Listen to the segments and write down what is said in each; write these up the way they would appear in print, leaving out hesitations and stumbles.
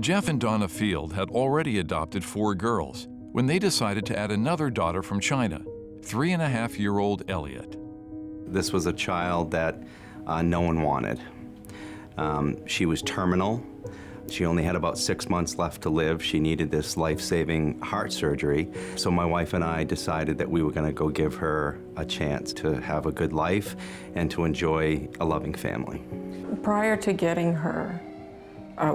Jeff and Donna Field had already adopted 4 girls when they decided to add another daughter from China, 3.5-year-old Elliott. This was a child that no one wanted. She was terminal. She only had about 6 months left to live. She needed this life-saving heart surgery. So my wife and I decided that we were going to go give her a chance to have a good life and to enjoy a loving family. Prior to getting her,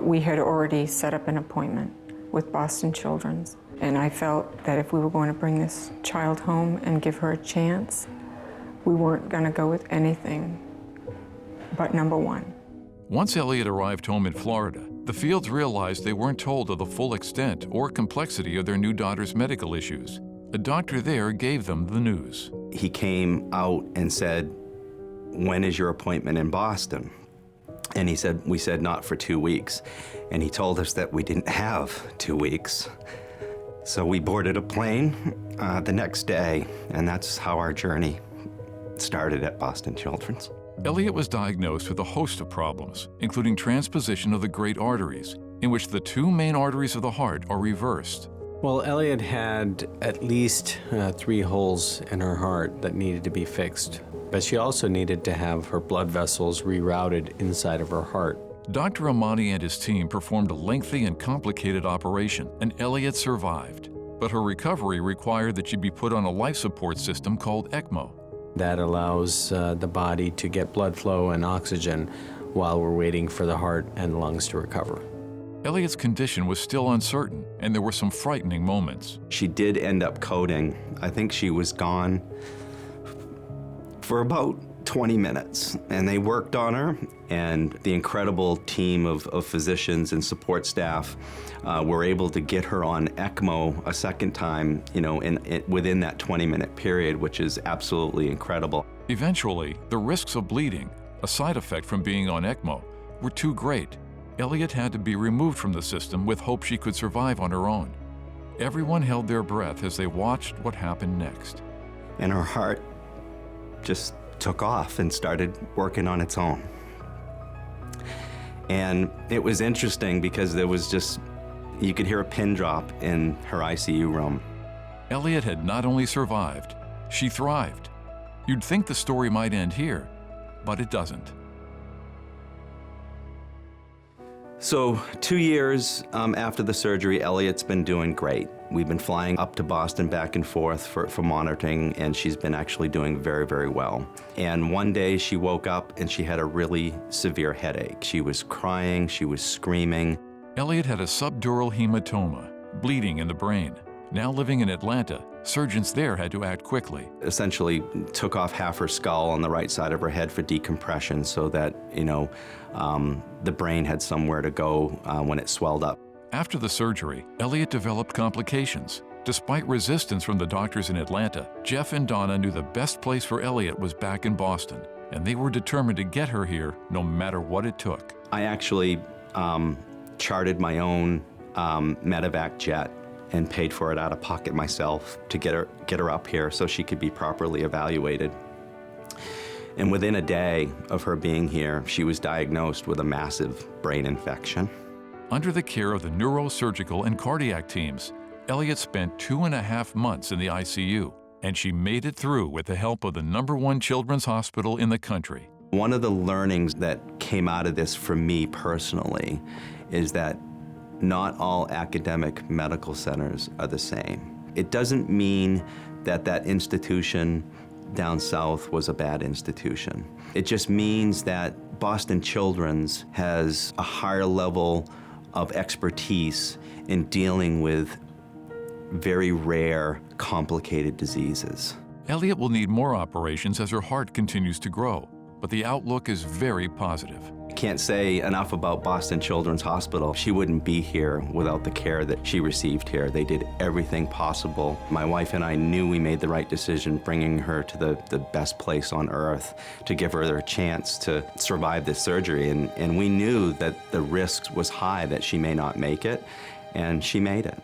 we had already set up an appointment with Boston Children's. And I felt that if we were going to bring this child home and give her a chance, we weren't going to go with anything but number one. Once Elliott arrived home in Florida, the Fields realized they weren't told of the full extent or complexity of their new daughter's medical issues. A doctor there gave them the news. He came out and said, "When is your appointment in Boston?" And we said not for 2 weeks. And he told us that we didn't have 2 weeks. So we boarded a plane the next day, and that's how our journey started at Boston Children's. Elliott was diagnosed with a host of problems, including transposition of the great arteries, in which the 2 main arteries of the heart are reversed. Well, Elliott had at least 3 holes in her heart that needed to be fixed, but she also needed to have her blood vessels rerouted inside of her heart. Dr. Amani and his team performed a lengthy and complicated operation, and Elliott survived. But her recovery required that she be put on a life support system called ECMO. That allows the body to get blood flow and oxygen while we're waiting for the heart and lungs to recover. Elliott's condition was still uncertain, and there were some frightening moments. She did end up coding. I think she was gone for about 20 minutes, and they worked on her, and the incredible team of physicians and support staff were able to get her on ECMO a second time, within that 20-minute period, which is absolutely incredible. Eventually, the risks of bleeding, a side effect from being on ECMO, were too great. Elliott had to be removed from the system with hope she could survive on her own. Everyone held their breath as they watched what happened next. And her heart just took off and started working on its own. And it was interesting because there was just, you could hear a pin drop in her ICU room. Elliott had not only survived, she thrived. You'd think the story might end here, but it doesn't. So 2 years after the surgery, Elliott's been doing great. We've been flying up to Boston back and forth for monitoring, and she's been actually doing very, very well. And one day she woke up and she had a really severe headache. She was crying, she was screaming. Elliott had a subdural hematoma, bleeding in the brain. Now living in Atlanta, surgeons there had to act quickly. Essentially took off half her skull on the right side of her head for decompression so that, the brain had somewhere to go when it swelled up. After the surgery, Elliott developed complications. Despite resistance from the doctors in Atlanta, Jeff and Donna knew the best place for Elliott was back in Boston, and they were determined to get her here no matter what it took. I actually chartered my own medevac jet and paid for it out of pocket myself to get her up here so she could be properly evaluated. And within a day of her being here, she was diagnosed with a massive brain infection. Under the care of the neurosurgical and cardiac teams, Elliott spent 2.5 months in the ICU, and she made it through with the help of the #1 children's hospital in the country. One of the learnings that came out of this for me personally is that not all academic medical centers are the same. It doesn't mean that that institution down south was a bad institution. It just means that Boston Children's has a higher level of expertise in dealing with very rare, complicated diseases. Elliott will need more operations as her heart continues to grow, but the outlook is very positive. I can't say enough about Boston Children's Hospital. She wouldn't be here without the care that she received here. They did everything possible. My wife and I knew we made the right decision bringing her to the best place on earth to give her a chance to survive this surgery. And we knew that the risk was high that she may not make it, and she made it.